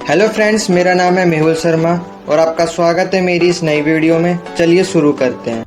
Hello friends, मेरा नाम है मेहुल शर्मा और आपका स्वागत है मेरी इस नई वीडियो में। चलिए शुरू करते हैं।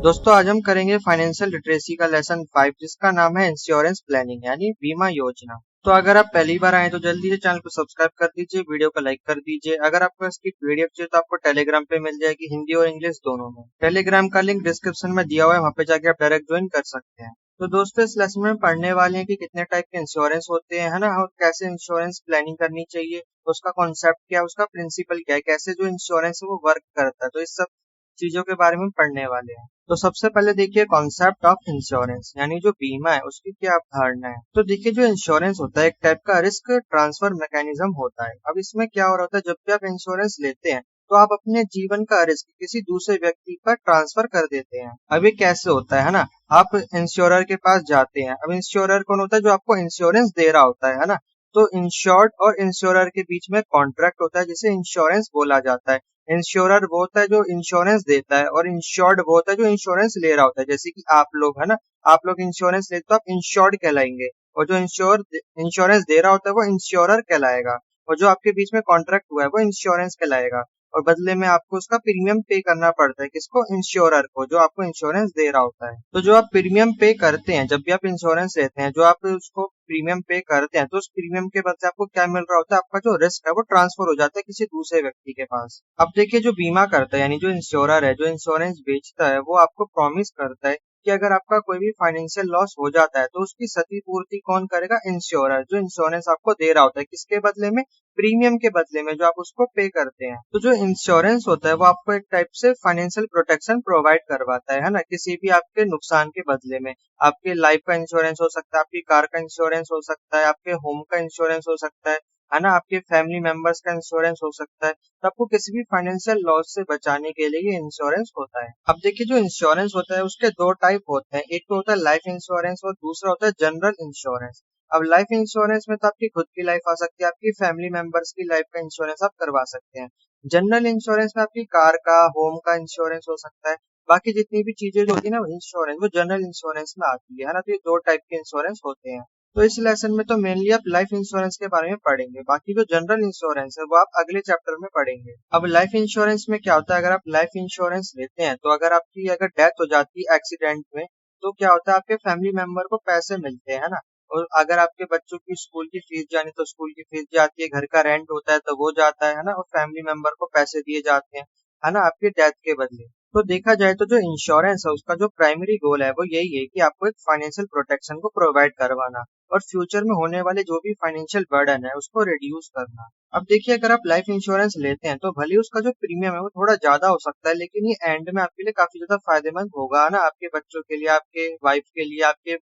दोस्तों, आज हम करेंगे फाइनेंशियल लिटरेसी का लेसन 5 जिसका नाम है इंश्योरेंस प्लानिंग यानी बीमा योजना। तो अगर आप पहली बार आए तो जल्दी से चैनल को सब्सक्राइब कर दीजिए, वीडियो को लाइक कर दीजिए। अगर आपको इसकी पीडीएफ चाहिए तो आपको टेलीग्राम पे मिल जाएगी, हिंदी और इंग्लिश दोनों में। टेलीग्राम का लिंक डिस्क्रिप्शन में दिया हुआ है, वहाँ पे जाके आप डायरेक्ट ज्वाइन कर सकते हैं। तो दोस्तों, इस लेसन में पढ़ने वाले हैं कि कितने टाइप के इंश्योरेंस होते हैं, है ना, और कैसे इंश्योरेंस प्लानिंग करनी चाहिए, उसका कॉन्सेप्ट क्या है, उसका प्रिंसिपल क्या है, कैसे जो इंश्योरेंस है वो वर्क करता है। तो इस सब चीजों के बारे में पढ़ने वाले हैं। तो सबसे पहले देखिए कॉन्सेप्ट ऑफ इंश्योरेंस यानी जो बीमा है उसकी क्या अवधारणा है। तो देखिए, जो इंश्योरेंस होता है एक टाइप का रिस्क ट्रांसफर मैकेनिज्म होता है। अब इसमें क्या हो रहा होता है, जब भी आप इंश्योरेंस लेते हैं तो आप अपने जीवन का रिस्क किसी दूसरे व्यक्ति पर ट्रांसफर कर देते हैं। अब ये कैसे होता है ना, आप इंश्योरर के पास जाते हैं। अब इंश्योरर कौन होता है? जो आपको इंश्योरेंस दे रहा होता है ना। तो इंश्योर्ड और इंश्योरर के बीच में कॉन्ट्रैक्ट होता है जिसे इंश्योरेंस बोला जाता है। इंश्योरर वो होता है जो इंश्योरेंस देता है और इंश्योर्ड वो होता है जो इंश्योरेंस ले रहा होता है। जैसे कि आप लोग, है ना, आप लोग इंश्योरेंस लेते तो आप इंश्योर्ड कहलाएंगे, और जो इंश्योरेंस दे रहा होता है वो इंश्योरर कहलाएगा, और जो आपके बीच में कॉन्ट्रैक्ट हुआ है वो इंश्योरेंस कहलाएगा। और बदले में आपको उसका प्रीमियम पे करना पड़ता है। किसको? इंश्योरर को, जो आपको इंश्योरेंस दे रहा होता है। तो जो आप प्रीमियम पे करते हैं जब भी आप इंश्योरेंस लेते हैं, जो आप उसको प्रीमियम पे करते हैं, तो उस प्रीमियम के बदले आपको क्या मिल रहा होता है? आपका जो रिस्क है वो ट्रांसफर हो जाता है किसी दूसरे व्यक्ति के पास। अब देखिए, जो बीमा करता है यानी जो इंश्योरर है, जो इंश्योरेंस बेचता है, वो आपको प्रॉमिस करता है कि अगर आपका कोई भी फाइनेंशियल लॉस हो जाता है तो उसकी क्षतिपूर्ति कौन करेगा? इंश्योरर, जो इंश्योरेंस आपको दे रहा होता है। किसके बदले में? प्रीमियम के बदले में, जो आप उसको पे करते हैं। तो जो इंश्योरेंस होता है वो आपको एक टाइप से फाइनेंशियल प्रोटेक्शन प्रोवाइड करवाता है ना, किसी भी आपके नुकसान के बदले में। आपके लाइफ का इंश्योरेंस हो सकता है, आपकी कार का इंश्योरेंस हो सकता है, आपके होम का इंश्योरेंस हो सकता है ना, आपके फैमिली मेंबर्स का इंश्योरेंस हो सकता है। तो आपको किसी भी फाइनेंशियल लॉस से बचाने के लिए ये इंश्योरेंस होता है। अब देखिए, जो इंश्योरेंस होता है उसके दो टाइप होते हैं। एक तो होता है लाइफ इंश्योरेंस और दूसरा होता है जनरल इंश्योरेंस। अब लाइफ इंश्योरेंस में तो आपकी खुद की लाइफ आ सकती है, आपकी फैमिली मेंबर्स की लाइफ का इंश्योरेंस आप करवा सकते हैं। जनरल इंश्योरेंस में आपकी कार का, होम का इंश्योरेंस हो सकता है। बाकी जितनी भी चीजें जो होती है ना इंश्योरेंस, वो जनरल इंश्योरेंस में आती है ना। तो ये दो टाइप के इंश्योरेंस होते हैं। तो इस लेसन में तो मेनली आप लाइफ इंश्योरेंस के बारे में पढ़ेंगे, बाकी जो जनरल इंश्योरेंस है वो आप अगले चैप्टर में पढ़ेंगे। अब लाइफ इंश्योरेंस में क्या होता है, अगर आप लाइफ इंश्योरेंस लेते हैं तो अगर आपकी अगर डेथ हो जाती है एक्सीडेंट में, तो क्या होता है, आपके फैमिली मेंबर को पैसे मिलते हैं, है ना। और अगर आपके बच्चों की स्कूल की फीस जानी तो स्कूल की फीस जाती है, घर का रेंट होता है तो वो जाता है ना, और फैमिली मेंबर को पैसे दिए जाते हैं, है ना, आपकी डेथ के बदले। तो देखा जाए तो जो इंश्योरेंस है उसका जो प्राइमरी गोल है वो यही है कि आपको एक फाइनेंशियल प्रोटेक्शन को प्रोवाइड करवाना और फ्यूचर में होने वाले जो भी फाइनेंशियल बर्डन है उसको रिड्यूस करना। अब देखिए, अगर आप लाइफ इंश्योरेंस लेते हैं तो भले ही उसका जो प्रीमियम है वो थोड़ा ज्यादा हो सकता है, लेकिन ये एंड में आपके लिए काफी ज्यादा फायदेमंद होगा ना, आपके बच्चों के लिए, आपके वाइफ के लिए, आपके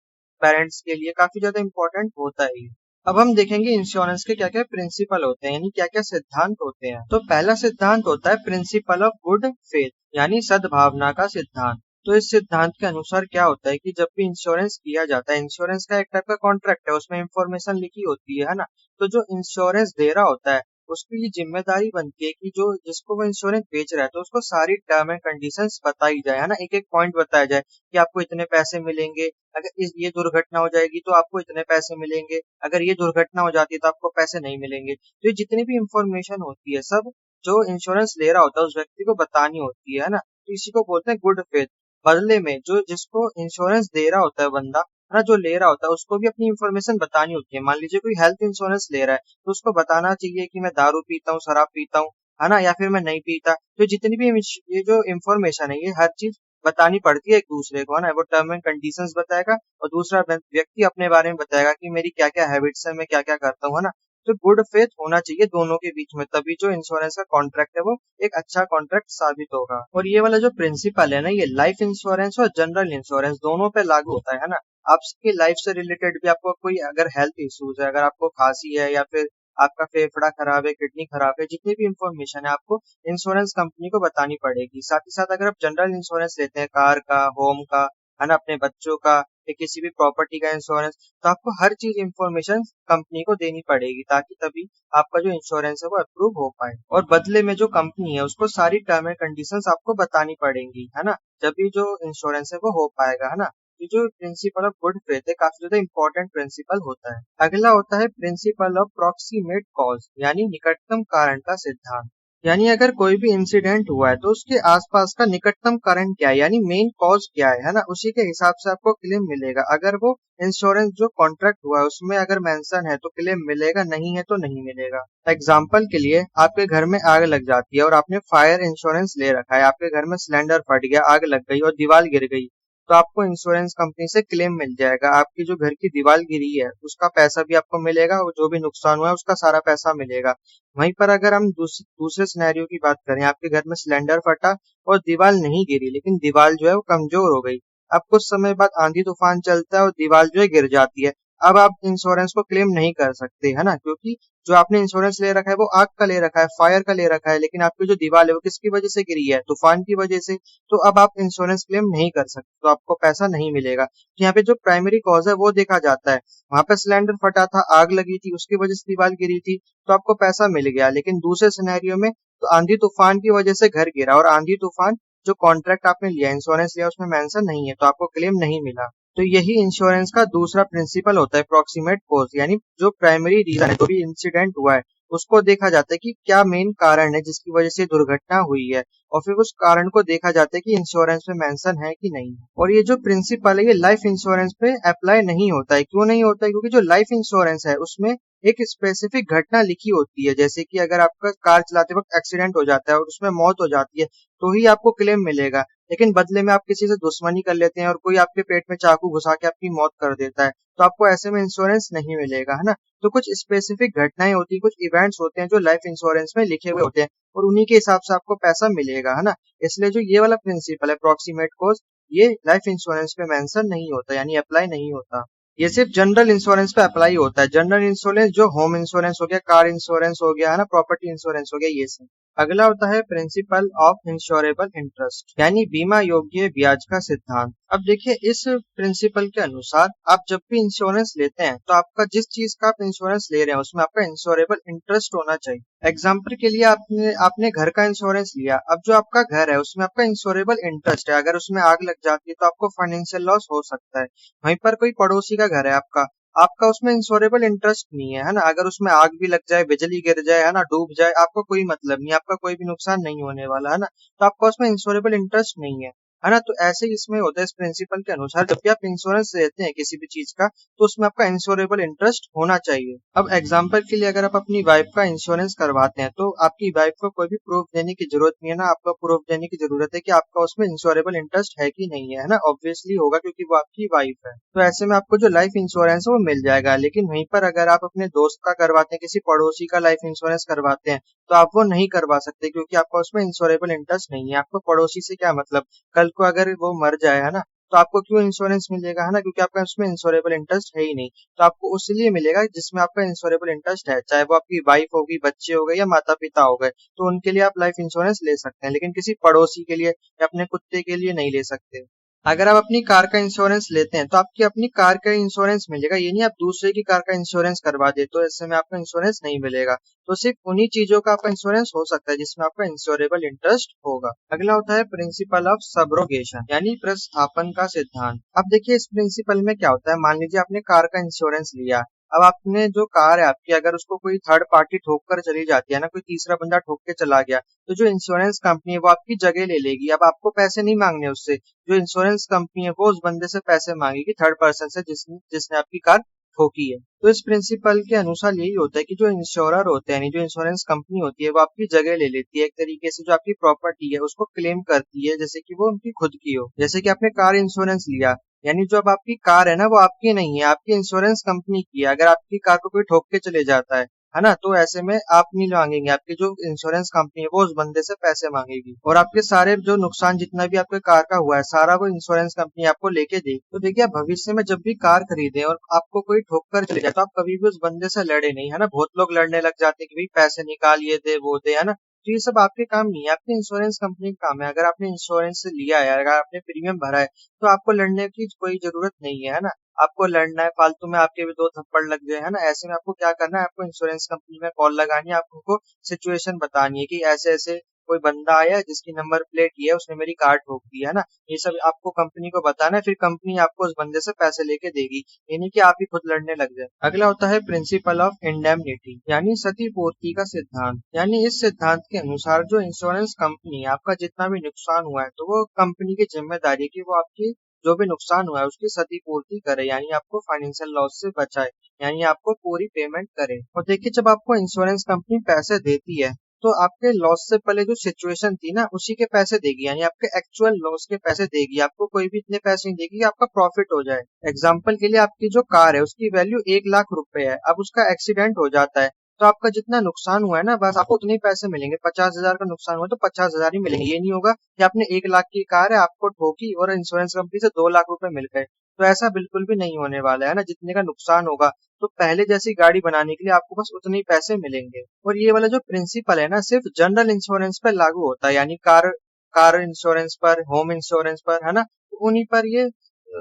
पेरेंट्स के लिए काफी ज्यादा इंपॉर्टेंट होता है ये। अब हम देखेंगे इंश्योरेंस के क्या क्या प्रिंसिपल होते हैं, यानी क्या क्या सिद्धांत होते हैं। तो पहला सिद्धांत होता है प्रिंसिपल ऑफ गुड फेथ यानी सद्भावना का सिद्धांत। तो इस सिद्धांत के अनुसार क्या होता है कि जब भी इंश्योरेंस किया जाता है, इंश्योरेंस का एक टाइप का कॉन्ट्रैक्ट है, उसमें इंफॉर्मेशन लिखी होती है ना। तो जो इंश्योरेंस दे रहा होता है उसकी ये जिम्मेदारी बनती है कि जो जिसको वो इंश्योरेंस बेच रहा है तो उसको सारी टर्म एंड कंडीशंस बताई जाए, है ना, एक एक पॉइंट बताया जाए कि आपको इतने पैसे मिलेंगे, अगर ये दुर्घटना हो जाएगी तो आपको इतने पैसे मिलेंगे, अगर ये दुर्घटना हो जाती है तो आपको पैसे नहीं मिलेंगे। तो ये जितनी भी इंफॉर्मेशन होती है सब जो इंश्योरेंस ले रहा होता है उस व्यक्ति को बतानी होती है ना। तो इसी को बोलते हैं गुड फेथ। बदले में जो जिसको इंश्योरेंस दे रहा होता है बंदा, है ना, जो ले रहा होता है उसको भी अपनी इंफॉर्मेशन बतानी होती है। मान लीजिए कोई हेल्थ इंश्योरेंस ले रहा है तो उसको बताना चाहिए कि मैं दारू पीता हूँ, शराब पीता हूँ, है ना, या फिर मैं नहीं पीता। तो जितनी भी ये जो इंफॉर्मेशन है ये हर चीज बतानी पड़ती है एक दूसरे को, है ना। वो टर्म एंड कंडीशंस बताएगा और दूसरा व्यक्ति अपने बारे में बताएगा कि मेरी क्या क्या हैबिट्स है, मैं क्या क्या करता हूँ, है ना। तो गुड फेथ होना चाहिए दोनों के बीच में, तभी जो इंश्योरेंस का कॉन्ट्रैक्ट है वो एक अच्छा कॉन्ट्रैक्ट साबित होगा। और ये वाला जो प्रिंसिपल है ना, ये लाइफ इंश्योरेंस और जनरल इंश्योरेंस दोनों पे लागू होता है ना। आपकी लाइफ से रिलेटेड भी आपको कोई अगर हेल्थ इश्यूज है, अगर आपको खांसी है या फिर आपका फेफड़ा खराब है, किडनी खराब है, जितनी भी इंफॉर्मेशन है आपको इंश्योरेंस कंपनी को बतानी पड़ेगी। साथ ही साथ अगर आप जनरल इंश्योरेंस लेते हैं, कार का, होम का, है ना, अपने बच्चों का या किसी भी प्रॉपर्टी का इंश्योरेंस, तो आपको हर चीज इंफॉर्मेशन कंपनी को देनी पड़ेगी, ताकि तभी आपका जो इंश्योरेंस है वो अप्रूव हो पाए। और बदले में जो कंपनी है उसको सारी टर्म एंड कंडीशंस आपको बतानी पड़ेंगी, है ना, जब भी जो इंश्योरेंस है वो हो पाएगा, है ना। ये जो प्रिंसिपल ऑफ गुड फेथ है काफी ज्यादा इंपॉर्टेंट प्रिंसिपल होता है। अगला होता है प्रिंसिपल ऑफ प्रॉक्सिमेट कॉज यानी निकटतम कारण का सिद्धांत। यानी अगर कोई भी इंसिडेंट हुआ है तो उसके आसपास का निकटतम कारण क्या है यानी मेन कॉज क्या है ना, उसी के हिसाब से आपको क्लेम मिलेगा। अगर वो इंश्योरेंस जो कॉन्ट्रैक्ट हुआ है उसमें अगर मेंशन है तो क्लेम मिलेगा, नहीं है तो नहीं मिलेगा। एग्जाम्पल के लिए आपके घर में आग लग जाती है और आपने फायर इंश्योरेंस ले रखा है, आपके घर में सिलेंडर फट गया, आग लग गई और दीवार गिर गई, तो आपको इंश्योरेंस कंपनी से क्लेम मिल जाएगा। आपकी जो घर की दीवार गिरी है उसका पैसा भी आपको मिलेगा और जो भी नुकसान हुआ है उसका सारा पैसा मिलेगा। वहीं पर अगर हम दूसरे सिनेरियो की बात करें, आपके घर में सिलेंडर फटा और दीवार नहीं गिरी लेकिन दीवार जो है वो कमजोर हो गई। अब कुछ समय बाद आंधी तूफान चलता है और दीवार जो है गिर जाती है। अब आप इंश्योरेंस को क्लेम नहीं कर सकते, है ना, क्योंकि जो आपने इंश्योरेंस ले रखा है वो आग का ले रखा है, फायर का ले रखा है, लेकिन आपकी जो दीवार है वो किसकी वजह से गिरी है, तूफान की वजह से। तो अब आप इंश्योरेंस क्लेम नहीं कर सकते, तो आपको पैसा नहीं मिलेगा। तो यहाँ पे जो प्राइमरी कॉज है वो देखा जाता है। वहां पे सिलेंडर फटा था, आग लगी थी, उसकी वजह से दीवार गिरी थी, तो आपको पैसा मिल गया। लेकिन दूसरे सिनेरियो में तो आंधी तूफान की वजह से घर गिरा और आंधी तूफान जो कॉन्ट्रैक्ट आपने लिया, इंश्योरेंस लिया, उसमें मेंशन नहीं है, तो आपको क्लेम नहीं मिला। तो यही इंश्योरेंस का दूसरा प्रिंसिपल होता है प्रॉक्सिमेट कॉज, यानी जो प्राइमरी रीजन है, जो भी इंसिडेंट हुआ है उसको देखा जाता है कि क्या मेन कारण है जिसकी वजह से दुर्घटना हुई है, और फिर उस कारण को देखा जाता है कि इंश्योरेंस में मेंशन है कि नहीं है। और ये जो प्रिंसिपल है ये लाइफ इंश्योरेंस पे अप्लाई नहीं होता है। क्यों नहीं होता है? क्योंकि जो लाइफ इंश्योरेंस है उसमें एक स्पेसिफिक घटना लिखी होती है, जैसे कि अगर आपका कार चलाते वक्त एक्सीडेंट हो जाता है और उसमें मौत हो जाती है तो ही आपको क्लेम मिलेगा। लेकिन बदले में आप किसी से दुश्मनी कर लेते हैं और कोई आपके पेट में चाकू घुसा के आपकी मौत कर देता है, तो आपको ऐसे में इंश्योरेंस नहीं मिलेगा, है ना। तो कुछ स्पेसिफिक घटनाएं होती है, कुछ इवेंट्स होते हैं जो लाइफ इंश्योरेंस में लिखे हुए होते हैं और उन्हीं के हिसाब से आपको पैसा मिलेगा, है ना। इसलिए जो ये वाला प्रिंसिपल है प्रॉक्सिमेट कॉज, ये लाइफ इंश्योरेंस पे मेंशन नहीं होता यानी अप्लाई नहीं होता। ये सिर्फ जनरल इंश्योरेंस पे अप्लाई होता है। जनरल इंश्योरेंस जो होम इंश्योरेंस हो गया, कार इंश्योरेंस हो गया, है ना, प्रॉपर्टी इंश्योरेंस हो गया, ये सब। अगला होता है प्रिंसिपल ऑफ इंश्योरेबल इंटरेस्ट यानी बीमा योग्य ब्याज का सिद्धांत। अब देखिए इस प्रिंसिपल के अनुसार आप जब भी इंश्योरेंस लेते हैं तो आपका जिस चीज का आप इंश्योरेंस ले रहे हैं उसमें आपका इंश्योरेबल इंटरेस्ट होना चाहिए। एग्जाम्पल के लिए आपने आपने घर का इंश्योरेंस लिया, अब जो आपका घर है उसमें आपका इंश्योरेबल इंटरेस्ट है, अगर उसमें आग लग जाती है तो आपको फाइनेंशियल लॉस हो सकता है। वहीं पर कोई पड़ोसी का घर है आपका, आपका उसमें इंश्योरेबल इंटरेस्ट नहीं है, है ना, अगर उसमें आग भी लग जाए, बिजली गिर जाए, है ना, डूब जाए, आपको कोई मतलब नहीं, आपका कोई भी नुकसान नहीं होने वाला, है ना, तो आपका उसमें इंश्योरेबल इंटरेस्ट नहीं है ना। तो ऐसे ही इसमें होता है, इस प्रिंसिपल के अनुसार जब भी आप इंश्योरेंस लेते हैं किसी भी चीज का तो उसमें आपका इंश्योरेबल इंटरेस्ट होना चाहिए। अब एग्जाम्पल के लिए अगर आप अपनी वाइफ का इंश्योरेंस करवाते हैं तो आपकी वाइफ को कोई भी प्रूफ देने की जरूरत नहीं है ना, आपको प्रूफ देने की जरूरत है कि आपका उसमें इंश्योरेबल इंटरेस्ट है कि नहीं है ना, ऑब्वियसली होगा क्योंकि वो आपकी वाइफ है। तो ऐसे में आपको जो लाइफ इंश्योरेंस है वो मिल जाएगा। लेकिन वहीं पर अगर आप अपने दोस्त का करवाते हैं, किसी पड़ोसी का लाइफ इंश्योरेंस करवाते हैं, तो आप वो नहीं करवा सकते क्योंकि आपका उसमें इंश्योरेबल इंटरेस्ट नहीं है। आपको पड़ोसी से क्या मतलब, कल को अगर वो मर जाए, है ना, तो आपको क्यों इंश्योरेंस मिलेगा, है ना, क्योंकि आपका उसमें इंश्योरेबल इंटरेस्ट है ही नहीं। तो आपको उसलिए मिलेगा जिसमें आपका इंश्योरेबल इंटरेस्ट है, चाहे वो आपकी वाइफ होगी, बच्चे हो गए या माता पिता हो गए, तो उनके लिए आप लाइफ इंश्योरेंस ले सकते हैं, लेकिन किसी पड़ोसी के लिए या अपने कुत्ते के लिए नहीं ले सकते। अगर आप अपनी कार का इंश्योरेंस लेते हैं तो आपकी अपनी कार का इंश्योरेंस मिलेगा, ये नहीं आप दूसरे की कार का इंश्योरेंस करवा दे तो ऐसे में आपको इंश्योरेंस नहीं मिलेगा। तो सिर्फ उन्हीं चीजों का आपका इंश्योरेंस हो सकता है जिसमें आपका इंश्योरेबल इंटरेस्ट होगा। अगला होता है प्रिंसिपल ऑफ सब्रोगेशन यानी प्रतिस्थापन का सिद्धांत। अब देखिए इस प्रिंसिपल में क्या होता है, मान लीजिए आपने कार का इंश्योरेंस लिया, अब आपने जो कार है आपकी, अगर उसको कोई थर्ड पार्टी ठोक कर चली जाती है ना, कोई तीसरा बंदा ठोक के चला गया, तो जो इंश्योरेंस कंपनी है वो आपकी जगह ले लेगी। अब आपको पैसे नहीं मांगने उससे, जो इंश्योरेंस कंपनी है वो उस बंदे से पैसे मांगेगी, थर्ड पर्सन से, जिसने जिसने आपकी कार ठोकी है। तो इस प्रिंसिपल के अनुसार यही होता है कि जो इंश्योरर होते हैं यानी जो इंश्योरेंस कंपनी होती है वो आपकी जगह ले लेती है, एक तरीके से जो आपकी प्रॉपर्टी है उसको क्लेम करती है जैसे कि वो उनकी खुद की हो। जैसे कि आपने कार इंश्योरेंस लिया, यानी जो अब आपकी कार है ना वो आपकी नहीं है, आपकी इंश्योरेंस कंपनी की है। अगर आपकी कार को कोई ठोक के चले जाता है ना, तो ऐसे में आप नहीं मांगेंगे, आपकी जो इंश्योरेंस कंपनी है वो उस बंदे से पैसे मांगेगी और आपके सारे जो नुकसान जितना भी आपके कार का हुआ है सारा वो इंश्योरेंस कंपनी आपको लेके देगी। तो देखिए आप भविष्य में जब भी कार खरीदे और आपको कोई ठोक कर चले जाए तो आप कभी भी उस बंदे से लड़े नहीं, है ना। बहुत लोग लड़ने लग जाते हैं कि भाई पैसे निकाल, ये दे वो दे, है ना। तो ये सब आपके काम नहीं है, आपके इंश्योरेंस कंपनी का काम है। अगर आपने इंश्योरेंस लिया है, अगर आपने प्रीमियम भरा है, तो आपको लड़ने की कोई जरूरत नहीं है ना। आपको लड़ना है फालतू में, आपके भी दो थप्पड़ लग गए, है ना, ऐसे में आपको क्या करना है, आपको इंश्योरेंस कंपनी में कॉल लगानी है, आपको सिचुएशन बतानी है कि ऐसे ऐसे कोई बंदा आया है जिसकी नंबर प्लेट ये है, उसने मेरी कार ठोक दी है ना। ये सब आपको कंपनी को बताना है, फिर कंपनी आपको उस बंदे से पैसे लेके देगी, ये नहीं कि आप ही खुद लड़ने लग जाए। अगला होता है प्रिंसिपल ऑफ इंडेमनिटी यानी क्षतिपूर्ति का सिद्धांत। यानी इस सिद्धांत के अनुसार जो इंश्योरेंस कंपनी आपका जितना भी नुकसान हुआ है तो वो कंपनी की जिम्मेदारी है कि वो आपकी जो भी नुकसान हुआ है उसकी क्षतिपूर्ति करे, यानी आपको फाइनेंशियल लॉस से बचाए, यानी आपको पूरी पेमेंट करे। और देखिए जब आपको इंश्योरेंस कंपनी पैसे देती है तो आपके लॉस से पहले जो सिचुएशन थी ना उसी के पैसे देगी, यानी आपके एक्चुअल लॉस के पैसे देगी, आपको कोई भी इतने पैसे नहीं देगी कि आपका प्रॉफिट हो जाए। एग्जाम्पल के लिए आपकी जो कार है उसकी वैल्यू 1 लाख रुपए है, अब उसका एक्सीडेंट हो जाता है तो आपका जितना नुकसान हुआ है ना बस आपको उतने ही पैसे मिलेंगे। 50,000 का नुकसान हुआ तो 50,000 ही मिलेंगे। ये नहीं होगा कि आपने 1 लाख की कार है आपको ठोकी और इंश्योरेंस कंपनी से 2 लाख रुपए मिल गए, तो ऐसा बिल्कुल भी नहीं होने वाला है ना। जितने का नुकसान होगा तो पहले जैसी गाड़ी बनाने के लिए आपको बस उतने ही पैसे मिलेंगे। और ये वाला जो प्रिंसिपल है ना सिर्फ जनरल इंश्योरेंस पर लागू होता है, यानी कार कार इंश्योरेंस पर, होम इंश्योरेंस पर, है ना, तो उन्हीं पर ये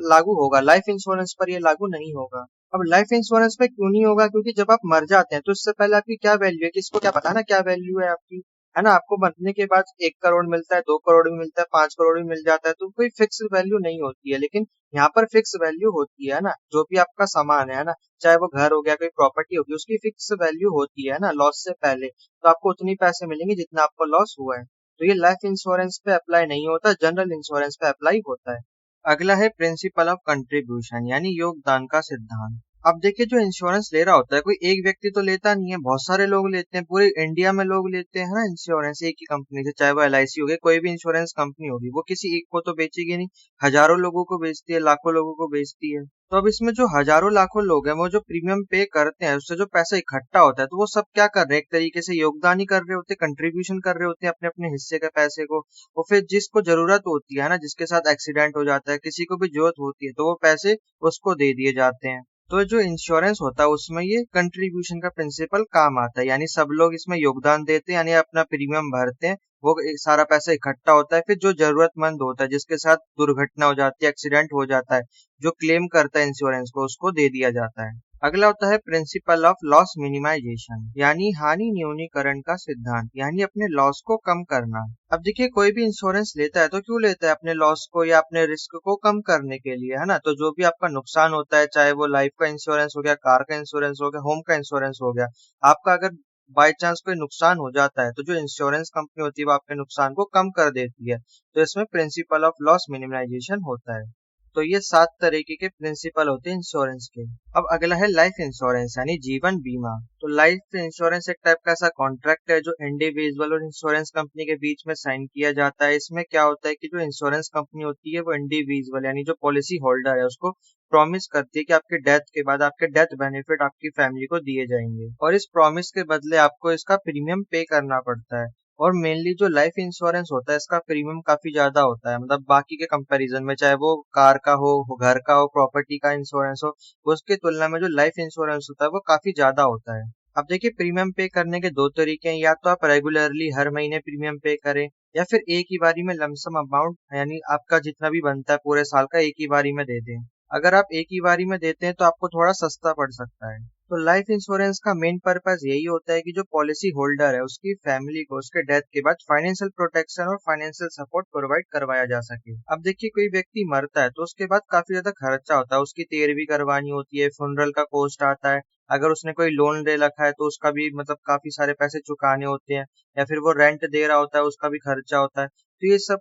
लागू होगा। लाइफ इंश्योरेंस पर ये लागू नहीं होगा। अब लाइफ इंश्योरेंस पे क्यों नहीं होगा, क्योंकि जब आप मर जाते हैं तो इससे पहले आपकी क्या वैल्यू है, किसको क्या पता ना क्या वैल्यू है आपकी, है ना। आपको मरने के बाद 1 करोड़ मिलता है, 2 करोड़ भी मिलता है, 5 करोड़ भी मिल जाता है, तो कोई फिक्स वैल्यू नहीं होती है। लेकिन यहाँ पर फिक्स वैल्यू होती है ना, जो भी आपका सामान है ना, चाहे वो घर हो गया कोई प्रॉपर्टी होगी, उसकी फिक्स वैल्यू होती है ना लॉस से पहले, तो आपको उतनी पैसे मिलेंगे जितना आपको लॉस हुआ है। तो ये लाइफ इंश्योरेंस पे अप्लाई नहीं होता, जनरल इंश्योरेंस पे अप्लाई होता है। अगला है प्रिंसिपल ऑफ कंट्रीब्यूशन यानी योगदान का सिद्धांत। अब देखिए जो इंश्योरेंस ले रहा होता है कोई एक व्यक्ति तो लेता नहीं है, बहुत सारे लोग लेते हैं, पूरे इंडिया में लोग लेते हैं ना इंश्योरेंस एक ही कंपनी से, चाहे वो LIC हो गई, कोई भी इंश्योरेंस कंपनी होगी, वो किसी एक को तो बेचेगी नहीं, हजारों लोगों को बेचती है, लाखों लोगों को बेचती है। तो अब इसमें जो हजारों लाखों लोग हैं वो जो प्रीमियम पे करते हैं उससे जो पैसा इकट्ठा होता है तो वो सब क्या कर रहे हैं, एक तरीके से योगदान ही कर रहे होते हैं, कंट्रीब्यूशन कर रहे होते हैं अपने अपने हिस्से के पैसे को। और फिर जिसको जरूरत होती है ना, जिसके साथ एक्सीडेंट हो जाता है, किसी को भी जरूरत होती है तो वो पैसे उसको दे दिए जाते हैं। तो जो इंश्योरेंस होता है उसमें ये कंट्रीब्यूशन का प्रिंसिपल काम आता है, यानी सब लोग इसमें योगदान देते हैं, यानी अपना प्रीमियम भरते हैं, वो सारा पैसा इकट्ठा होता है, फिर जो जरूरतमंद होता है जिसके साथ दुर्घटना हो जाती है, एक्सीडेंट हो जाता है, जो क्लेम करता है इंश्योरेंस को उसको दे दिया जाता है। अगला होता है प्रिंसिपल ऑफ लॉस मिनिमाइजेशन यानी हानि न्यूनीकरण का सिद्धांत, यानी अपने लॉस को कम करना। अब देखिए कोई भी इंश्योरेंस लेता है तो क्यों लेता है, अपने लॉस को या अपने रिस्क को कम करने के लिए, है ना। तो जो भी आपका नुकसान होता है, चाहे वो लाइफ का इंश्योरेंस हो गया, कार का इंश्योरेंस हो गया, होम का इंश्योरेंस हो गया, आपका अगर बाई चांस कोई नुकसान हो जाता है तो जो इंश्योरेंस कंपनी होती है वो आपके नुकसान को कम कर देती है। तो इसमें प्रिंसिपल ऑफ लॉस मिनिमाइजेशन होता है। तो ये 7 तरीके के प्रिंसिपल होते हैं इंश्योरेंस के। अब अगला है लाइफ इंश्योरेंस यानी जीवन बीमा। तो लाइफ इंश्योरेंस एक टाइप का ऐसा कॉन्ट्रैक्ट है जो इंडिविजुअल और इंश्योरेंस कंपनी के बीच में साइन किया जाता है। इसमें क्या होता है कि जो इंश्योरेंस कंपनी होती है वो इंडिविजुअल यानी जो पॉलिसी होल्डर है उसको प्रॉमिस करती है कि आपके डेथ के बाद आपके डेथ बेनिफिट आपकी फैमिली को दिए जाएंगे, और इस प्रॉमिस के बदले आपको इसका प्रीमियम पे करना पड़ता है। और मेनली जो लाइफ इंश्योरेंस होता है इसका प्रीमियम काफी ज्यादा होता है, मतलब बाकी के कंपैरिजन में, चाहे वो कार का हो, घर का हो, प्रॉपर्टी का इंश्योरेंस हो, उसके तुलना में जो लाइफ इंश्योरेंस होता है वो काफी ज्यादा होता है। अब देखिए प्रीमियम पे करने के दो तरीके हैं, या तो आप रेगुलरली हर महीने प्रीमियम पे करें, या फिर एक ही बारी में लमसम अमाउंट यानी आपका जितना भी बनता है पूरे साल का एक ही बारी में दे दें। अगर आप एक ही बारी में देते हैं तो आपको थोड़ा सस्ता पड़ सकता है। तो लाइफ इंश्योरेंस का मेन पर्पस यही होता है कि जो पॉलिसी होल्डर है उसकी फैमिली को उसके डेथ के बाद फाइनेंशियल प्रोटेक्शन और फाइनेंशियल सपोर्ट प्रोवाइड करवाया जा सके। अब देखिए कोई व्यक्ति मरता है तो उसके बाद काफी ज्यादा खर्चा होता है, उसकी तेरहवीं करवानी होती है, फ्यूनरल का कॉस्ट आता है, अगर उसने कोई लोन ले रखा है तो उसका भी मतलब काफी सारे पैसे चुकाने होते हैं, या फिर वो रेंट दे रहा होता है उसका भी खर्चा होता है। तो ये सब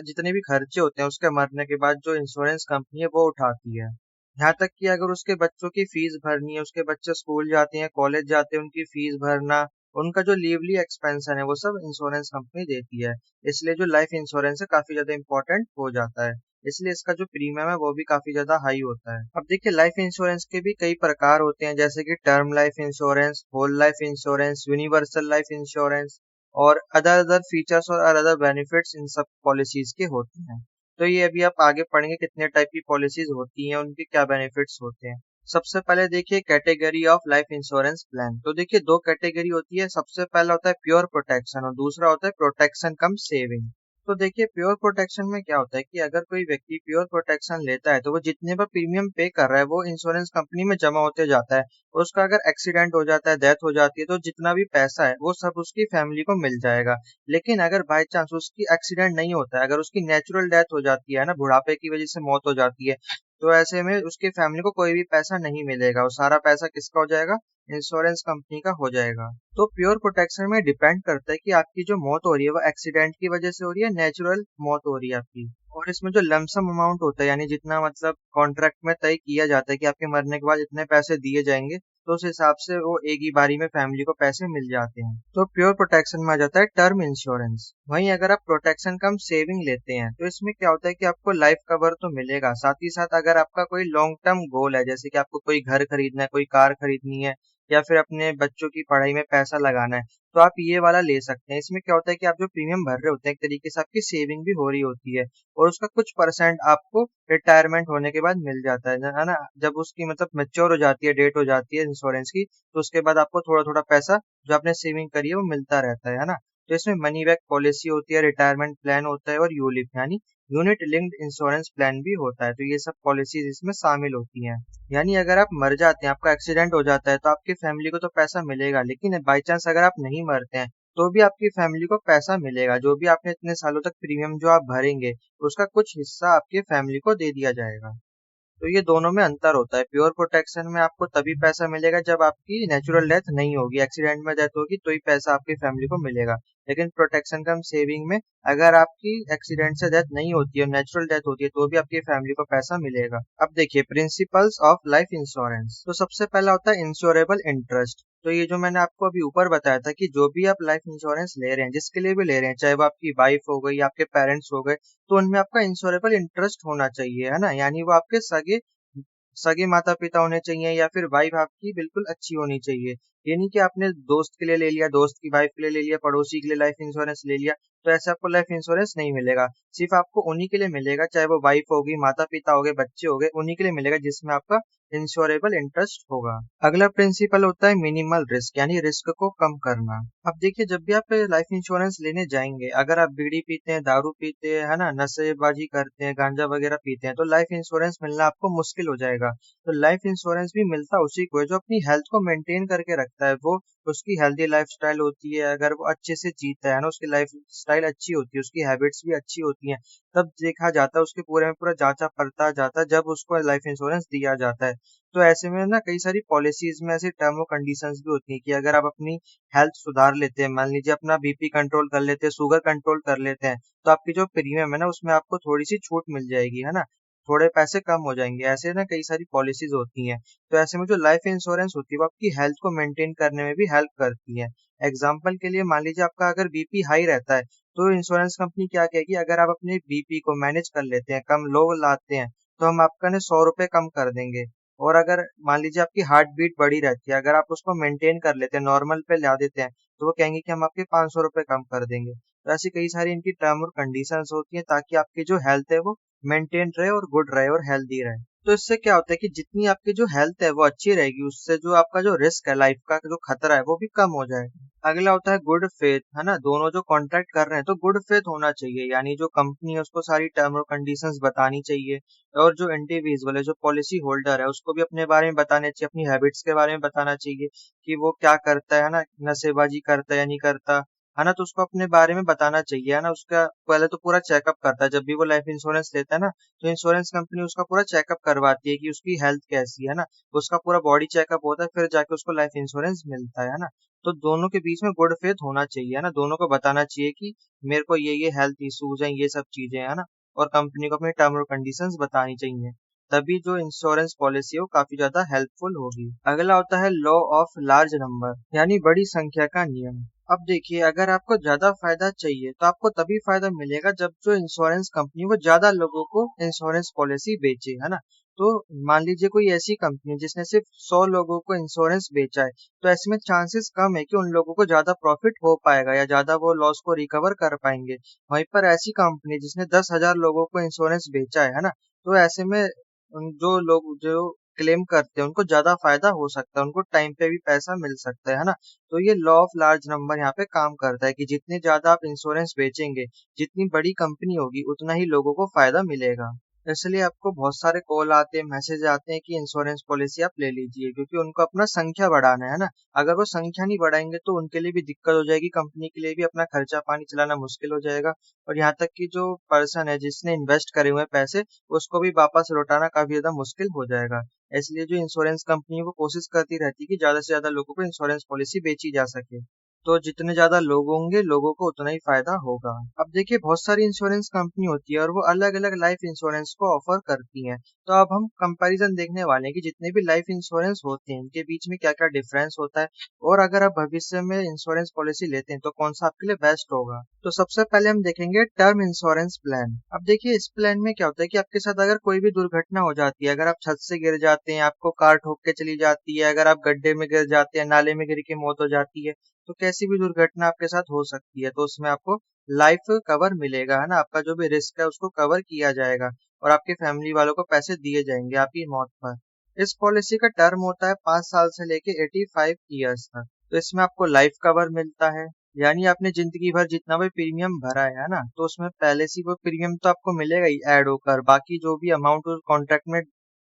जितने भी खर्चे होते हैं उसके मरने के बाद जो इंश्योरेंस कंपनी है वो उठाती है। यहाँ तक कि अगर उसके बच्चों की फीस भरनी है, उसके बच्चे स्कूल जाते हैं, कॉलेज जाते हैं, उनकी फीस भरना, उनका जो लीवली एक्सपेंशन है वो सब इंश्योरेंस कंपनी देती है। इसलिए जो लाइफ इंश्योरेंस है काफी ज्यादा इंपॉर्टेंट हो जाता है, इसलिए इसका जो प्रीमियम है वो भी काफी ज्यादा हाई होता है। अब देखिए लाइफ इंश्योरेंस के भी कई प्रकार होते हैं, जैसे कि term life insurance, whole life insurance, universal life insurance, और अदर अदर फीचर्स और अदर बेनिफिट्स इन सब पॉलिसीज के होते हैं। तो ये अभी आप आगे पढ़ेंगे कितने टाइप की पॉलिसीज होती हैं, उनके क्या बेनिफिट्स होते हैं। सबसे पहले देखिए category of life insurance plan. तो देखिए दो कैटेगरी होती है, सबसे पहला होता है प्योर प्रोटेक्शन और दूसरा होता है प्रोटेक्शन कम सेविंग। तो देखिए प्योर प्रोटेक्शन में क्या होता है कि अगर कोई व्यक्ति प्योर प्रोटेक्शन लेता है तो वो जितने भी प्रीमियम पे कर रहा है वो इंश्योरेंस कंपनी में जमा होते जाता है, और उसका अगर एक्सीडेंट हो जाता है, डेथ हो जाती है, तो जितना भी पैसा है वो सब उसकी फैमिली को मिल जाएगा। लेकिन अगर बाई चांस उसकी एक्सीडेंट नहीं होता है, अगर उसकी नेचुरल डेथ हो जाती है ना, बुढ़ापे की वजह से मौत हो जाती है, तो ऐसे में उसकी फैमिली को कोई भी पैसा नहीं मिलेगा, और सारा पैसा किसका हो जाएगा? इंश्योरेंस कंपनी का हो जाएगा। तो प्योर प्रोटेक्शन में डिपेंड करता है कि आपकी जो मौत हो रही है वो एक्सीडेंट की वजह से हो रही है, नेचुरल मौत हो रही है आपकी। और इसमें जो लमसम अमाउंट होता है, यानी जितना मतलब कॉन्ट्रैक्ट में तय किया जाता है कि आपके मरने के बाद इतने पैसे दिए जाएंगे, तो उस हिसाब से वो एक ही बारी में फैमिली को पैसे मिल जाते हैं। तो प्योर प्रोटेक्शन में आ जाता है टर्म इंश्योरेंस। वहीं अगर आप प्रोटेक्शन कम सेविंग लेते हैं तो इसमें क्या होता है कि आपको लाइफ कवर तो मिलेगा, साथ ही साथ अगर आपका कोई लॉन्ग टर्म गोल है, जैसे कि आपको कोई घर खरीदना है, कोई कार खरीदनी है, या फिर अपने बच्चों की पढ़ाई में पैसा लगाना है, तो आप ये वाला ले सकते हैं। इसमें क्या होता है कि आप जो प्रीमियम भर रहे होते हैं, एक तरीके से आपकी सेविंग भी हो रही होती है, और उसका कुछ परसेंट आपको रिटायरमेंट होने के बाद मिल जाता है ना। जब उसकी मतलब मैच्योर हो जाती है, डेट हो जाती है इंश्योरेंस की, तो उसके बाद आपको थोड़ा थोड़ा पैसा जो आपने सेविंग करी है वो मिलता रहता है ना। तो इसमें मनी बैक पॉलिसी होती है, रिटायरमेंट प्लान होता है, और यूलिप यानी यूनिट लिंक्ड इंश्योरेंस प्लान भी होता है। तो ये सब पॉलिसीज इसमें शामिल होती हैं। यानी अगर आप मर जाते हैं, आपका एक्सीडेंट हो जाता है, तो आपकी फैमिली को तो पैसा मिलेगा, लेकिन बाई चांस अगर आप नहीं मरते हैं तो भी आपकी फैमिली को पैसा मिलेगा। जो भी आपने इतने सालों तक प्रीमियम जो आप भरेंगे, उसका कुछ हिस्सा आपकी फैमिली को दे दिया जाएगा। तो ये दोनों में अंतर होता है। प्योर प्रोटेक्शन में आपको तभी पैसा मिलेगा जब आपकी नेचुरल डेथ नहीं होगी, एक्सीडेंट में डेथ होगी तो ही पैसा आपकी फैमिली को मिलेगा। लेकिन प्रोटेक्शन कम सेविंग में अगर आपकी एक्सीडेंट से डेथ नहीं होती है, नेचुरल डेथ होती है, तो भी आपकी फैमिली को पैसा मिलेगा। अब देखिए प्रिंसिपल्स ऑफ लाइफ इंश्योरेंस। तो सबसे पहला होता है इंश्योरेबल इंटरेस्ट। तो ये जो मैंने आपको अभी ऊपर बताया था कि जो भी आप लाइफ इंश्योरेंस ले रहे हैं, जिसके लिए भी ले रहे हैं, चाहे वो आपकी वाइफ हो गई, आपके पेरेंट्स हो गए, तो उनमें आपका इंश्योरेबल इंटरेस्ट होना चाहिए, है ना। यानी वो आपके सगे सगे माता पिता होने चाहिए, या फिर वाइफ आपकी बिल्कुल अच्छी होनी चाहिए। ये नहीं कि आपने दोस्त के लिए ले लिया, दोस्त की वाइफ के लिए ले लिया, पड़ोसी के लिए लाइफ इंश्योरेंस ले लिया, तो ऐसे आपको लाइफ इंश्योरेंस नहीं मिलेगा। सिर्फ आपको उन्हीं के लिए मिलेगा, चाहे वो वाइफ होगी, माता पिता हो गए, बच्चे हो गए, उन्हीं के लिए मिलेगा जिसमें आपका इंश्योरेबल इंटरेस्ट होगा। अगला प्रिंसिपल होता है मिनिमल रिस्क, यानी रिस्क को कम करना। अब देखिए जब भी आप लाइफ इंश्योरेंस लेने जाएंगे, अगर आप बीड़ी पीते हैं, दारू पीते हैं, है ना, नशेबाजी करते हैं, गांजा वगैरह पीते हैं, तो लाइफ इंश्योरेंस मिलना आपको मुश्किल हो जाएगा। तो लाइफ इंश्योरेंस भी मिलता उसी को है जो अपनी हेल्थ को मेंटेन करके रखता है। वो उसकी हेल्दी लाइफस्टाइल होती है, अगर वो अच्छे से जीता है ना, उसकी लाइफ स्टाइल अच्छी होती है, उसकी हैबिट्स भी अच्छी होती हैं, तब देखा जाता है, उसके पूरे में पूरा जांचा परता जाता है, जब उसको लाइफ इंश्योरेंस दिया जाता है। तो ऐसे में ना कई सारी पॉलिसीज में ऐसी टर्म और कंडीशंस भी होती हैं कि अगर आप अपनी हेल्थ सुधार लेते हैं, मान लीजिए अपना बीपी कंट्रोल कर लेते हैं, शुगर कंट्रोल कर लेते हैं, तो आपकी जो प्रीमियम है ना उसमें आपको थोड़ी सी छूट मिल जाएगी, है ना, थोड़े पैसे कम हो जाएंगे। ऐसे ना कई सारी पॉलिसीज होती हैं। तो ऐसे में जो लाइफ इंश्योरेंस होती है वो आपकी हेल्थ को मेंटेन करने में भी हेल्प करती है। एग्जाम्पल के लिए मान लीजिए आपका अगर बीपी हाई रहता है, तो इंश्योरेंस कंपनी क्या कहेगी, अगर आप अपने बीपी को मैनेज कर लेते हैं, कम लो लाते हैं, तो हम आपका ना 100 रुपए कम कर देंगे। और अगर मान लीजिए आपकी हार्ट बीट बढ़ी रहती है, अगर आप उसको मेंटेन कर लेते हैं, नॉर्मल पे ला देते हैं, तो वो कहेंगे कि हम आपके 500 रुपए कम कर देंगे। तो ऐसी कई सारी इनकी टर्म और कंडीशंस होती हैं ताकि आपकी जो हेल्थ है वो मेंटेन रहे और गुड रहे और हेल्दी रहे। तो इससे क्या होता है कि जितनी आपकी जो हेल्थ है वो अच्छी रहेगी, उससे जो आपका जो रिस्क है, लाइफ का जो खतरा है, वो भी कम हो जाएगा। अगला होता है गुड फेथ, है ना। दोनों जो कॉन्ट्रैक्ट कर रहे हैं तो गुड फेथ होना चाहिए, यानी जो कंपनी है उसको सारी टर्म और कंडीशंस बतानी चाहिए, और जो इंडिविजुअल है, जो पॉलिसी होल्डर है, उसको भी अपने बारे में बताना चाहिए, अपनी हैबिट्स के बारे में बताना चाहिए कि वो क्या करता है ना, नशेबाजी करता है या नहीं करता, है ना। तो उसको अपने बारे में बताना चाहिए, है ना। उसका पहले तो पूरा चेकअप करता है, जब भी वो लाइफ इंश्योरेंस लेता है ना, तो इंश्योरेंस कंपनी उसका पूरा चेकअप करवाती है कि उसकी हेल्थ कैसी है ना, उसका पूरा बॉडी चेकअप होता है, फिर जाके उसको लाइफ इंश्योरेंस मिलता है ना। तो दोनों के बीच में गुड फेथ होना चाहिए, है ना। दोनों को बताना चाहिए कि मेरे को ये हेल्थ इश्यूज हैं, ये सब चीजें, है ना, और कंपनी को अपने टर्म और कंडीशंस बतानी चाहिए। तभी जो इंश्योरेंस पॉलिसी है वो काफी ज्यादा हेल्पफुल होगी। अगला होता है लॉ ऑफ लार्ज नंबर, यानी बड़ी संख्या का नियम। अब देखिए अगर आपको ज्यादा फायदा चाहिए तो आपको तभी फायदा मिलेगा जब जो इंश्योरेंस कंपनी वो ज्यादा लोगों को इंश्योरेंस पॉलिसी बेचे, है ना। तो मान लीजिए कोई ऐसी कंपनी जिसने सिर्फ 100 लोगों को इंश्योरेंस बेचा है, तो ऐसे में चांसेस कम है कि उन लोगों को ज्यादा प्रॉफिट हो पाएगा या ज्यादा वो लॉस को रिकवर कर पाएंगे। वहीं पर ऐसी कंपनी जिसने 10,000 लोगों को इंश्योरेंस बेचा है ना, तो ऐसे में जो लोग जो क्लेम करते हैं उनको ज्यादा फायदा हो सकता है, उनको टाइम पे भी पैसा मिल सकता है ना। तो ये लॉ ऑफ लार्ज नंबर यहाँ पे काम करता है कि जितने ज्यादा आप इंश्योरेंस बेचेंगे, जितनी बड़ी कंपनी होगी, उतना ही लोगों को फायदा मिलेगा। इसलिए आपको बहुत सारे कॉल आते हैं, मैसेज आते हैं कि इंश्योरेंस पॉलिसी आप ले लीजिए, क्योंकि उनको अपना संख्या बढ़ाना है ना। अगर वो संख्या नहीं बढ़ाएंगे तो उनके लिए भी दिक्कत हो जाएगी, कंपनी के लिए भी अपना खर्चा पानी चलाना मुश्किल हो जाएगा। और यहाँ तक कि जो पर्सन है जिसने इन्वेस्ट करे हुए हैं पैसे, उसको भी वापस लौटाना काफी ज्यादा मुश्किल हो जाएगा। इसलिए जो इंश्योरेंस कंपनी है वो कोशिश करती रहती है कि ज्यादा से ज्यादा लोगों को इंश्योरेंस पॉलिसी बेची जा सके। तो जितने ज्यादा लोग होंगे, लोगों को उतना ही फायदा होगा। अब देखिए, बहुत सारी इंश्योरेंस कंपनी होती है और वो अलग अलग लाइफ इंश्योरेंस को ऑफर करती हैं। तो अब हम कंपैरिजन देखने वाले हैं कि जितने भी लाइफ इंश्योरेंस होते हैं इनके बीच में क्या क्या डिफरेंस होता है, और अगर आप भविष्य में इंश्योरेंस पॉलिसी लेते हैं तो कौन सा आपके लिए बेस्ट होगा। तो सबसे पहले हम देखेंगे टर्म इंश्योरेंस प्लान। अब देखिए, इस प्लान में क्या होता है कि आपके साथ अगर कोई भी दुर्घटना हो जाती है, अगर आप छत से गिर जाते हैं, आपको कार ठोक के चली जाती है, अगर आप गड्ढे में गिर जाते हैं, नाले में गिर के मौत हो जाती है, तो कैसी भी दुर्घटना आपके साथ हो सकती है, तो उसमें आपको लाइफ कवर मिलेगा, है ना। आपका जो भी रिस्क है उसको कवर किया जाएगा और आपके फैमिली वालों को पैसे दिए जाएंगे आपकी मौत पर। इस पॉलिसी का टर्म होता है 5 साल से लेके 85 ईयर्स तक। तो इसमें आपको लाइफ कवर मिलता है, यानी आपने जिंदगी भर जितना भी प्रीमियम भरा है ना, तो उसमें पहले से वो प्रीमियम तो आपको मिलेगा ही ऐड होकर, बाकी जो भी अमाउंट उस कॉन्ट्रैक्ट में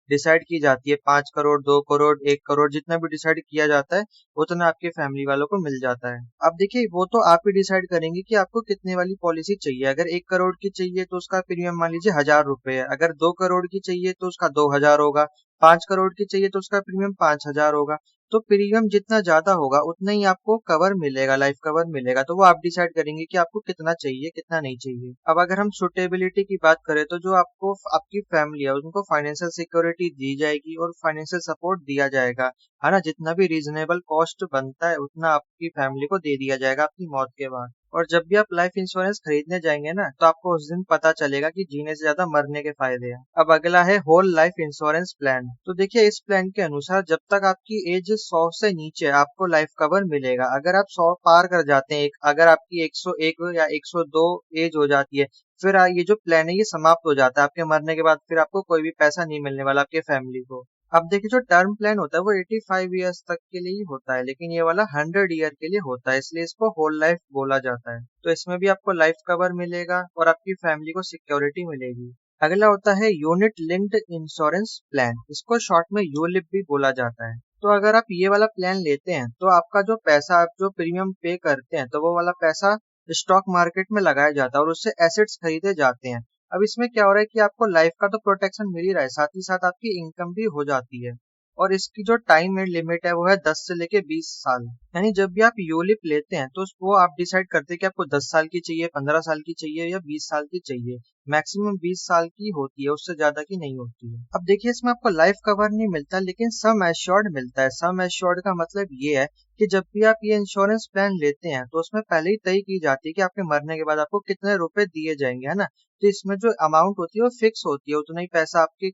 डिसाइड की जाती है, 5 करोड़, 2 करोड़, 1 करोड़, जितना भी डिसाइड किया जाता है उतना आपके फैमिली वालों को मिल जाता है। अब देखिए, वो तो आप ही डिसाइड करेंगे कि आपको कितने वाली पॉलिसी चाहिए। अगर 1 करोड़ की चाहिए तो उसका प्रीमियम मान लीजिए 1000 रुपए है, अगर 2 करोड़ की चाहिए तो उसका 2000 होगा, 5 करोड़ की चाहिए तो उसका प्रीमियम 5000 होगा। तो प्रीमियम जितना ज्यादा होगा उतना ही आपको कवर मिलेगा, लाइफ कवर मिलेगा। तो वो आप डिसाइड करेंगे कि आपको कितना चाहिए कितना नहीं चाहिए। अब अगर हम सुटेबिलिटी की बात करें तो जो आपको आपकी फैमिली है उनको फाइनेंशियल सिक्योरिटी दी जाएगी और फाइनेंशियल सपोर्ट दिया जाएगा, है ना। जितना भी रीजनेबल कॉस्ट बनता है उतना आपकी फैमिली को दे दिया जाएगा आपकी मौत के बाद। और जब भी आप लाइफ इंश्योरेंस खरीदने जाएंगे ना, तो आपको उस दिन पता चलेगा कि जीने से ज्यादा मरने के फायदे हैं। अब अगला है होल लाइफ इंश्योरेंस प्लान। तो देखिए, इस प्लान के अनुसार जब तक आपकी एज 100 से नीचे आपको लाइफ कवर मिलेगा। अगर आप 100 पार कर जाते हैं, अगर आपकी 101 या 102 एज हो जाती है, फिर ये जो प्लान है ये समाप्त हो जाता है आपके मरने के बाद, फिर आपको कोई भी पैसा नहीं मिलने वाला आपके फैमिली को। अब देखिए, जो टर्म प्लान होता है वो 85 ईयर्स तक के लिए ही होता है, लेकिन ये वाला 100 ईयर के लिए होता है, इसलिए इसको होल लाइफ बोला जाता है। तो इसमें भी आपको लाइफ कवर मिलेगा और आपकी फैमिली को सिक्योरिटी मिलेगी। अगला होता है यूनिट लिंक्ड इंश्योरेंस प्लान, इसको शॉर्ट में यूलिप भी बोला जाता है। तो अगर आप ये वाला प्लान लेते हैं तो आपका जो पैसा, आप जो प्रीमियम पे करते हैं, तो वो वाला पैसा स्टॉक मार्केट में लगाया जाता है और उससे एसेट्स खरीदे जाते हैं। अब इसमें क्या हो रहा है कि आपको लाइफ का तो प्रोटेक्शन मिल ही रहा है, साथ ही साथ आपकी इनकम भी हो जाती है। और इसकी जो टाइम एंड लिमिट है वो है 10 से लेके 20 साल। यानी जब भी आप यूलिप लेते हैं तो वो आप डिसाइड करते हैं कि आपको 10 साल की चाहिए, 15 साल की चाहिए या 20 साल की चाहिए। मैक्सिमम 20 साल की होती है, उससे ज्यादा की नहीं होती है। अब देखिए, इसमें आपको लाइफ कवर नहीं मिलता लेकिन सम एश्योर्ड मिलता है। सम एश्योर्ड का मतलब ये है कि जब भी आप ये इंश्योरेंस प्लान लेते हैं तो उसमें पहले ही तय की जाती है कि आपके मरने के बाद आपको कितने रुपए दिए जाएंगे, है ना। तो इसमें जो अमाउंट होती है वो फिक्स होती है, उतना ही पैसा आपकी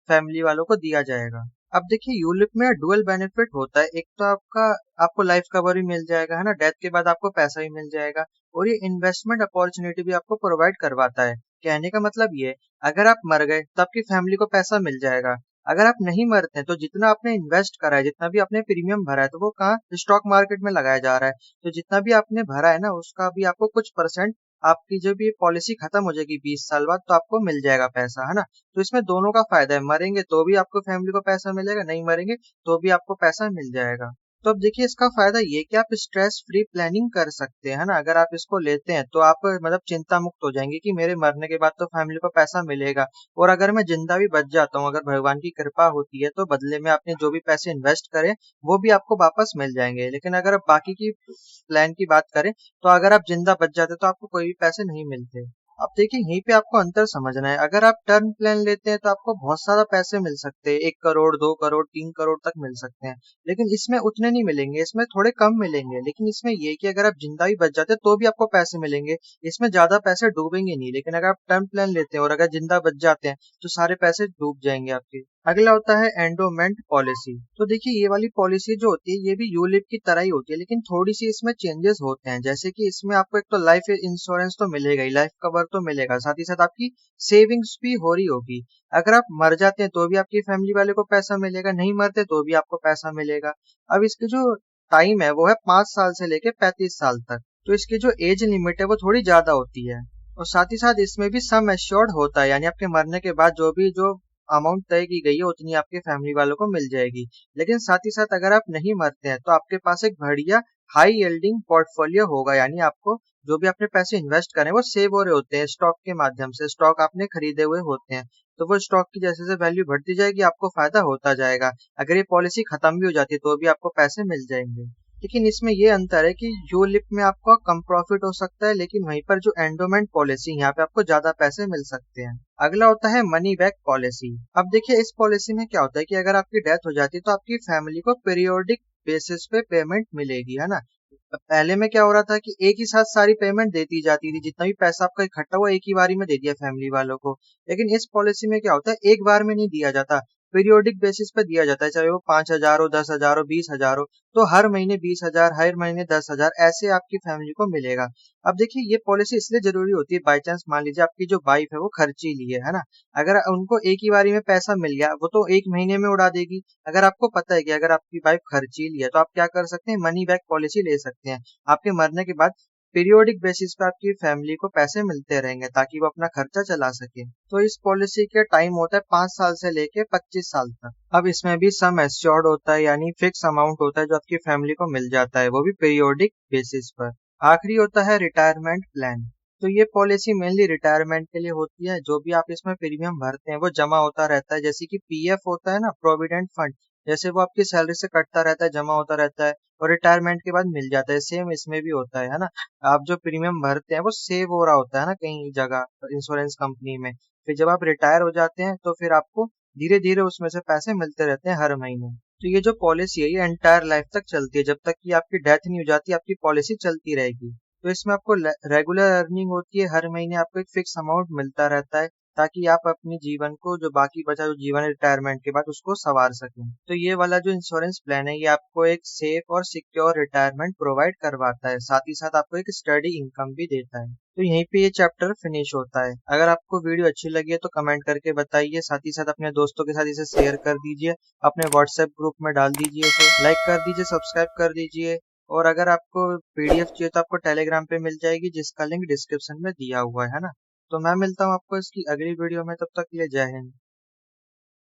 फैमिली वालों को दिया जाएगा। अब देखिए, यूलिप में डुअल बेनिफिट होता है। एक तो आपको लाइफ कवर भी मिल जाएगा, है ना, डेथ के बाद आपको पैसा भी मिल जाएगा, और ये इन्वेस्टमेंट अपॉर्चुनिटी भी आपको प्रोवाइड करवाता है। कहने का मतलब ये, अगर आप मर गए तो आपकी फैमिली को पैसा मिल जाएगा। अगर आप नहीं मरते हैं तो जितना आपने इन्वेस्ट करा है, जितना भी आपने प्रीमियम भरा है, तो वो कहाँ स्टॉक मार्केट में लगाया जा रहा है। तो जितना भी आपने भरा है ना, उसका भी आपको कुछ परसेंट, आपकी जब ये पॉलिसी खत्म हो जाएगी 20 साल बाद, तो आपको मिल जाएगा पैसा, है ना। तो इसमें दोनों का फायदा है, मरेंगे तो भी आपको फैमिली को पैसा मिलेगा, नहीं मरेंगे तो भी आपको पैसा मिल जाएगा। तो अब देखिए, इसका फायदा ये कि आप स्ट्रेस फ्री प्लानिंग कर सकते हैं, है ना। अगर आप इसको लेते हैं तो आप मतलब चिंता मुक्त हो जाएंगे कि मेरे मरने के बाद तो फैमिली को पैसा मिलेगा, और अगर मैं जिंदा भी बच जाता हूँ, अगर भगवान की कृपा होती है, तो बदले में आपने जो भी पैसे इन्वेस्ट करे वो भी आपको वापस मिल जाएंगे। लेकिन अगर आप बाकी की प्लान की बात करें, तो अगर आप जिंदा बच जाते तो आपको कोई भी पैसे नहीं मिलते। अब देखिए, यहीं पे आपको अंतर समझना है। अगर आप टर्म प्लान लेते हैं तो आपको बहुत सारा पैसे मिल सकते हैं, 1 करोड़, 2 करोड़, 3 करोड़ तक मिल सकते हैं। लेकिन इसमें उतने नहीं मिलेंगे, इसमें थोड़े कम मिलेंगे। लेकिन इसमें ये कि अगर आप जिंदा भी बच जाते हैं तो भी आपको पैसे मिलेंगे, इसमें ज्यादा पैसे डूबेंगे नहीं। लेकिन अगर आप टर्म प्लान लेते हैं और अगर जिंदा बच जाते हैं तो सारे पैसे डूब जाएंगे आपके। अगला होता है एंडोमेंट पॉलिसी। तो देखिए ये वाली पॉलिसी जो होती है ये भी यूलिप की तरह ही होती है, लेकिन थोड़ी सी इसमें चेंजेस होते हैं। जैसे कि इसमें आपको एक तो लाइफ इंश्योरेंस तो मिलेगा ही, लाइफ कवर तो मिलेगा, साथ ही साथ आपकी सेविंग्स भी हो रही होगी। अगर आप मर जाते हैं तो भी आपकी फैमिली वाले को पैसा मिलेगा, नहीं मरते तो भी आपको पैसा मिलेगा। अब इसकी जो टाइम है वो है 5 साल से लेके 35 साल तक। तो इसकी जो एज लिमिट है वो थोड़ी ज्यादा होती है। और साथ ही साथ इसमें भी सम एश्योर्ड होता है, यानी आपके मरने के बाद जो अमाउंट तय की गई है उतनी आपके फैमिली वालों को मिल जाएगी। लेकिन साथ ही साथ अगर आप नहीं मरते हैं तो आपके पास एक बढ़िया हाई यील्डिंग पोर्टफोलियो होगा, यानी आपको जो भी अपने पैसे इन्वेस्ट करें वो सेव हो रहे होते हैं स्टॉक के माध्यम से, स्टॉक आपने खरीदे हुए होते हैं। तो वो स्टॉक की जैसे जैसे वैल्यू बढ़ती जाएगी आपको फायदा होता जाएगा। अगर ये पॉलिसी खत्म भी हो जाती है तो भी आपको पैसे मिल जाएंगे। लेकिन इसमें ये अंतर है कि यूलिप में आपको कम प्रॉफिट हो सकता है, लेकिन वहीं पर जो एंडोमेंट पॉलिसी यहाँ पे आपको ज्यादा पैसे मिल सकते हैं। अगला होता है मनी बैक पॉलिसी। अब देखिए इस पॉलिसी में क्या होता है कि अगर आपकी डेथ हो जाती है तो आपकी फैमिली को पीरियोडिक बेसिस पे पेमेंट मिलेगी, है ना। पहले में क्या हो रहा था कि एक ही साथ सारी पेमेंट देती जाती थी, जितना भी पैसा आपका इकट्ठा हुआ एक ही बारी में दे दिया फैमिली वालों को। लेकिन इस पॉलिसी में क्या होता है एक बार में नहीं दिया जाता, पीरियोडिक बेसिस पे दिया जाता है, चाहे वो 5,000 हो, 10,000 हो, 20,000 हो। तो हर महीने 20,000, हर महीने 10,000 ऐसे आपकी फैमिली को मिलेगा। अब देखिए ये पॉलिसी इसलिए जरूरी होती है, बाई चांस मान लीजिए आपकी जो वाइफ है वो खर्चीली है ना। अगर उनको एक ही बारी में पैसा मिल गया वो तो एक महीने में उड़ा देगी। अगर आपको पता है कि अगर आपकी वाइफ खर्चीली है तो आप क्या कर सकते हैं, मनी बैक पॉलिसी ले सकते हैं। आपके मरने के बाद पीरियोडिक बेसिस पे आपकी फैमिली को पैसे मिलते रहेंगे ताकि वो अपना खर्चा चला सके। तो इस पॉलिसी के टाइम होता है 5 साल से लेके 25 साल तक। अब इसमें भी सम एश्योर्ड होता है, यानी फिक्स अमाउंट होता है जो आपकी फैमिली को मिल जाता है, वो भी पीरियोडिक बेसिस पर। आखिरी होता है रिटायरमेंट प्लान। तो ये पॉलिसी मेनली रिटायरमेंट के लिए होती है। जो भी आप इसमें प्रीमियम भरते हैं वो जमा होता रहता है, जैसे कि पीएफ होता है ना, प्रोविडेंट फंड, जैसे वो आपकी सैलरी से कटता रहता है, जमा होता रहता है और रिटायरमेंट के बाद मिल जाता है, सेम इसमें भी होता है ना। आप जो प्रीमियम भरते हैं वो सेव हो रहा होता है ना कहीं जगह इंश्योरेंस कंपनी में। फिर जब आप रिटायर हो जाते हैं तो फिर आपको धीरे धीरे उसमें से पैसे मिलते रहते हैं हर महीने। तो ये जो पॉलिसी है ये एंटायर लाइफ तक चलती है, जब तक कि आपकी डेथ नहीं हो जाती आपकी पॉलिसी चलती रहेगी। तो इसमें आपको रेगुलर अर्निंग होती है, हर महीने आपको एक फिक्स अमाउंट मिलता रहता है ताकि आप अपने जीवन को जो बाकी बचा जो जीवन है रिटायरमेंट के बाद उसको संवार सकें। तो ये वाला जो इंश्योरेंस प्लान है ये आपको एक सेफ और सिक्योर रिटायरमेंट प्रोवाइड करवाता है, साथ ही साथ आपको एक स्टडी इनकम भी देता है। तो यहीं पे ये चैप्टर फिनिश होता है। अगर आपको वीडियो अच्छी लगी है तो कमेंट करके बताइए, साथ ही साथ अपने दोस्तों के साथ इसे शेयर कर दीजिए, अपने व्हाट्सएप ग्रुप में डाल दीजिए, इसे लाइक कर दीजिए, सब्सक्राइब कर दीजिए। और अगर आपको पीडीएफ चाहिए तो आपको टेलीग्राम पे मिल जाएगी, जिसका लिंक डिस्क्रिप्शन में दिया हुआ है ना। तो मैं मिलता हूँ आपको इसकी अगली वीडियो में, तब तक के लिए जय हिंद।